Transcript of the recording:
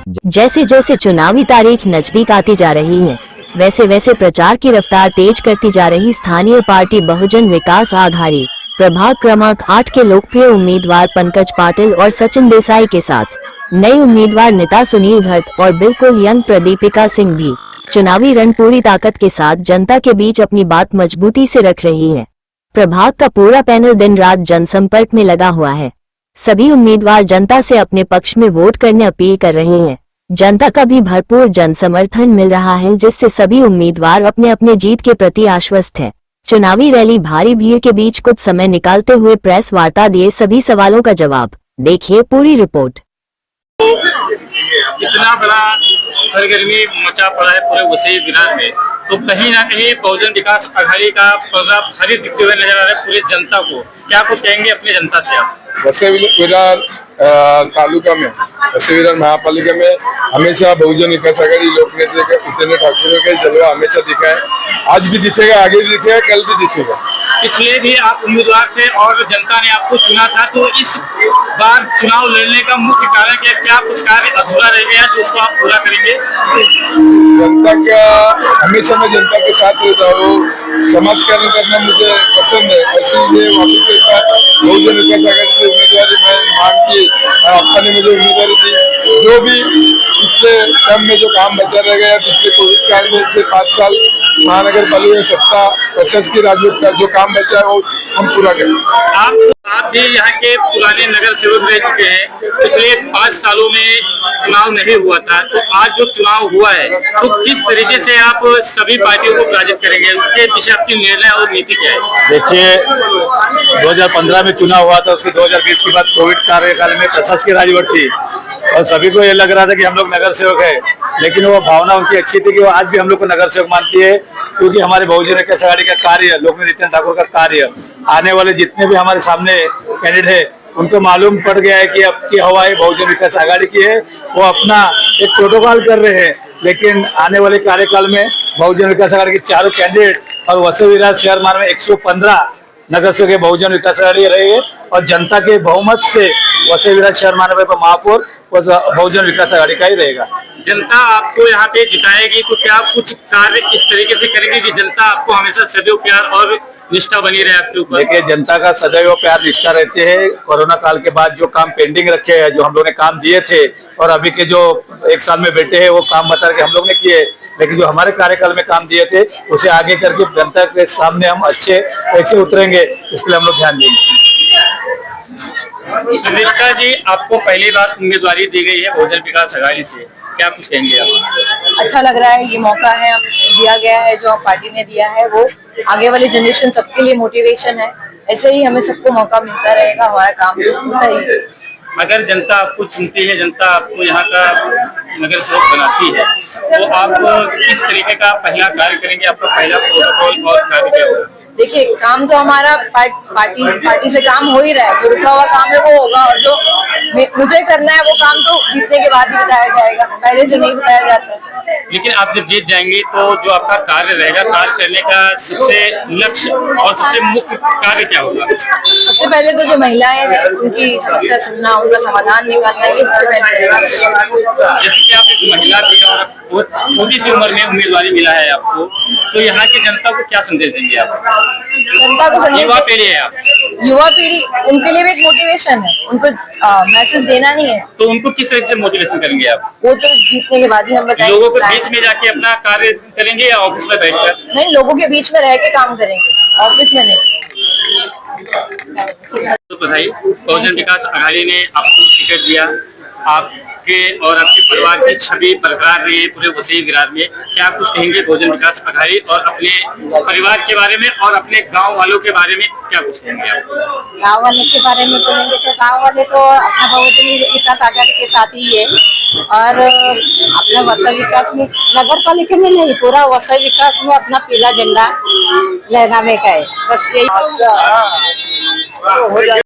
जैसे जैसे चुनावी तारीख नजदीक आती जा रही है, वैसे वैसे प्रचार की रफ्तार तेज करती जा रही स्थानीय पार्टी बहुजन विकास आघाड़ी प्रभाग क्रमांक 8 के लोकप्रिय उम्मीदवार पंकज पाटिल और सचिन देसाई के साथ नई उम्मीदवार नेता सुनील भट्ट और बिल्कुल यंग प्रदीपिका सिंह भी चुनावी रण पूरी ताकत के साथ जनता के बीच अपनी बात मजबूती से रख रही है। प्रभाग का पूरा पैनल दिन रात जनसंपर्क में लगा हुआ है। सभी उम्मीदवार जनता से अपने पक्ष में वोट करने अपील कर रहे हैं। जनता का भी भरपूर जन समर्थन मिल रहा है, जिससे सभी उम्मीदवार अपने अपने जीत के प्रति आश्वस्त हैं। चुनावी रैली भारी भीड़ के बीच कुछ समय निकालते हुए प्रेस वार्ता दिए सभी सवालों का जवाब। देखिए पूरी रिपोर्ट। इतना बड़ा सरगर्मी मचा पड़ा है पूरे वसई विरार में, तो कहीं ना कहीं बहुजन विकास आघाड़ी का पर्दा भारी दिखते हुए नजर आ रहा है पूरी जनता को। क्या कुछ कहेंगे अपनी जनता से आप? वसई विरार तालुका में, वसई विरार महापालिका में हमेशा बहुजन विकास आघाड़ी लोकनेता उपेंद्र ठाकुर का जलवा हमेशा दिखा है। आज भी दिखेगा, आगे भी दिखेगा, कल भी दिखेगा। पिछले भी आप उम्मीदवार थे और जनता ने आपको चुना था, तो इस बार चुनाव लड़ने का मुख्य कारण क्या कुछ कार्य अधूरा रह गया जो उसको आप पूरा करेंगे? जनता का हमेशा मैं जनता के साथ रहता हूँ। समाज कार्य करना मुझे पसंद है, इसीलिए वापिस एक बार बहुजन विकास आघाड़ी से उम्मीदवारी मैं मांग की। आपका ने मुझे उम्मीदवारी दी। जो भी पिछले टर्म में जो काम बचा रह गया, पिछले कोविड काल में से 5 साल महानगर पालिका सत्ता प्रशासकीय राजवट का जो काम बचा है वो हम पूरा करें। आप भी यहाँ के पुराने नगर सेवक रह चुके हैं। पिछले 5 सालों में चुनाव नहीं हुआ था, तो आज जो चुनाव हुआ है तो किस तरीके से आप सभी पार्टियों को पराजित करेंगे? उसके पीछे आपकी निर्णय और नीति क्या है? देखिए, 2015 में चुनाव हुआ था, उसके 2020 के बाद कोविड कार्यकाल में प्रशासकीय राजवट थी और सभी को ये लग रहा था कि हम लोग नगर सेवक है, लेकिन वो भावना उनकी अच्छी थी कि वो आज भी हम लोग को नगर सेवक मानती है, क्योंकि हमारे बहुजन विकास आघाड़ी का कार्य, लोकनेता नितिन ठाकुर का कार्य, आने वाले जितने भी हमारे सामने कैंडिडेट है उनको मालूम पड़ गया है कि अब की हवा है बहुजन विकास आघाड़ी की है। वो अपना एक प्रोटोकॉल कर रहे हैं, लेकिन आने वाले कार्यकाल में बहुजन विकास आघाड़ी के चारों कैंडिडेट और वसई विरार शहर मार्ग में 115 नगर सेवक बहुजन विकास आघाड़ी रहे हैं और जनता के बहुमत से वसई विरार शहर मार्ग पर महापौर बहुजन विकास आघाड़ी का ही रहेगा। जनता आपको यहाँ पे जिताएगी, तो क्या कुछ कार्य इस तरीके से करेंगे कि जनता आपको हमेशा सदैव प्यार और निष्ठा बनी रहे आपके ऊपर? देखिए, जनता का सदैव प्यार निष्ठा रहते हैं। कोरोना काल के बाद जो काम पेंडिंग रखे हैं, जो हम लोग ने काम दिए थे और अभी के जो 1 साल में बैठे हैं वो काम बता के हम लोग ने किए, लेकिन जो हमारे कार्यकाल में काम दिए थे उसे आगे करके जनता के सामने हम अच्छे कैसे उतरेंगे, इसके लिए हम लोग ध्यान देंगे। सुनीता जी, आपको पहली बार उम्मीदवारी दी गई है बहुजन विकास आघाड़ी से, क्या कुछ कहेंगे आप? अच्छा लग रहा है, ये मौका है दिया गया है जो पार्टी ने दिया है, वो आगे वाली जनरेशन सबके लिए मोटिवेशन है। ऐसे ही हमें सबको मौका मिलता रहेगा, हमारा काम तो होता ही है। अगर जनता आपको चुनती है, जनता आपको यहाँ का नगर सेवक बनाती है, तो आप किस तरीके का पहला कार्य करेंगे? आपका पहला प्रोटोकॉल और कार्य क्या होगा? देखिए, काम तो हमारा पार्टी से काम हो ही रहा है, जो रुका हुआ काम है वो होगा, और जो मुझे करना है वो काम तो जीतने के बाद ही बताया जाएगा, पहले से नहीं बताया जाता। लेकिन आप जब जीत जाएंगे तो जो आपका कार्य रहेगा, कार्य करने का सबसे लक्ष्य और सबसे मुख्य कार्य क्या होगा? सबसे पहले तो जो महिलाएं हैं उनकी समस्या सुनना, उनका समाधान निकालना, ये सबसे पहले रहेगा। जैसे कि आप एक महिला थी और बहुत छोटी सी उम्र में उम्मीदवारी मिला है आपको, तो यहाँ की जनता को क्या संदेश देंगे आप? जनता को युवा पीढ़ी है आप, युवा पीढ़ी, उनके लिए भी एक मोटिवेशन है, उनको मैसेज देना नहीं है। तो उनको किस तरह से मोटिवेशन करेंगे आप? वो तो जीतने के बाद ही हम बताएंगे। लोगों के बीच में जाके अपना कार्य करेंगे या ऑफिस में बैठकर? नहीं, लोगों के बीच में रह के काम करेंगे, ऑफिस में नहीं। तो बधाई, बहुजन विकास आघाड़ी ने आपको टिकट दिया, आपके और आपके परिवार की छवि बरकरार रही है पूरे वसई विरार में। क्या कुछ कहेंगे बहुजन विकास आघाड़ी और अपने परिवार के बारे में और अपने गांव वालों के बारे में क्या कुछ कहेंगे आप? गाँव वाले के बारे में कहेंगे तो गाँव वाले तो अपना बहुजन विकास आघाड़ी के साथ ही है, और अपना वसई विकास में, नगर पालिका में नहीं, पूरा वसई विकास में अपना पीला झंडा लहराने का है, बस यही।